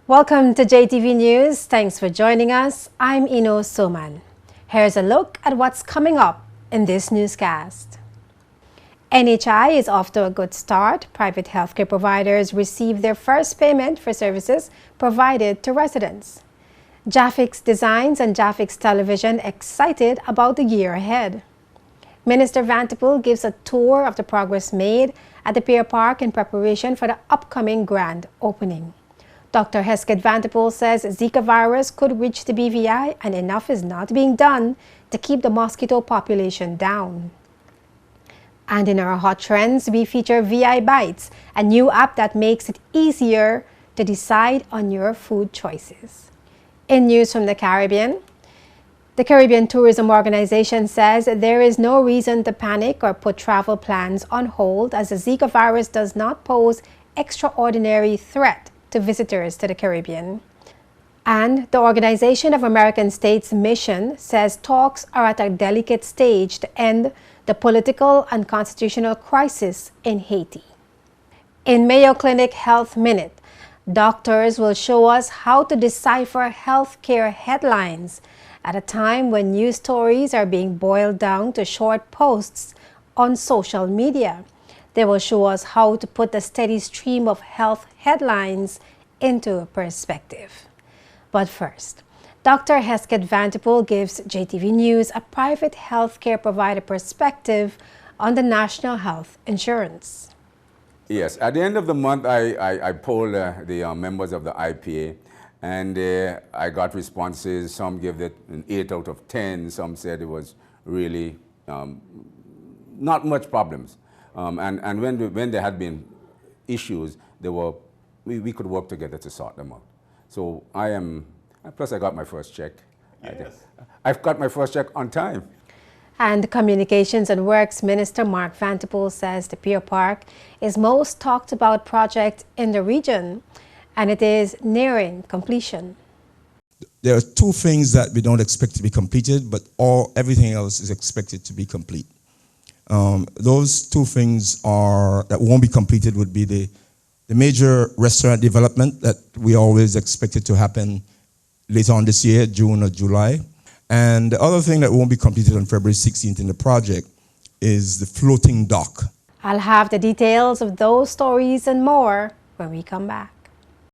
Welcome to JTV News. Thanks for joining us. I'm Ino Soman. Here's a look at what's coming up in this newscast. NHI is off to a good start. Private healthcare providers received their first payment for services provided to residents. Jafix Designs and Jafix Television excited about the year ahead. Minister Vanterpool gives a tour of the progress made at the Pier Park in preparation for the upcoming grand opening. Dr. Hesketh Vanterpool says Zika virus could reach the BVI and enough is not being done to keep the mosquito population down. And in our hot trends, we feature VI Bites, a new app that makes it easier to decide on your food choices. In news from the Caribbean, the Caribbean Tourism Organization says there is no reason to panic or put travel plans on hold as the Zika virus does not pose extraordinary threat to visitors to the Caribbean. And the Organization of American States mission says talks are at a delicate stage to end the political and constitutional crisis in Haiti. In Mayo Clinic Health Minute, doctors will show us how to decipher healthcare headlines at a time when news stories are being boiled down to short posts on social media. They will show us how to put the steady stream of health headlines into perspective. But first, Dr. Hesketh Vanterpool gives JTV News a private healthcare provider perspective on the National Health Insurance. Yes, at the end of the month, I polled the members of the IPA, and I got responses. Some gave it an 8 out of 10. Some said it was really not much problems. And when there had been issues, we could work together to sort them out. So plus I got my first check. Yes. I've got my first check on time. And Communications and Works Minister Mark Vanterpool says the Pier Park is most talked about project in the region, and it is nearing completion. There are two things that we don't expect to be completed, but everything else is expected to be complete. Those two things that won't be completed would be the major restaurant development that we always expected to happen later on this year, June or July. And the other thing that won't be completed on February 16th in the project is the floating dock. I'll have the details of those stories and more when we come back.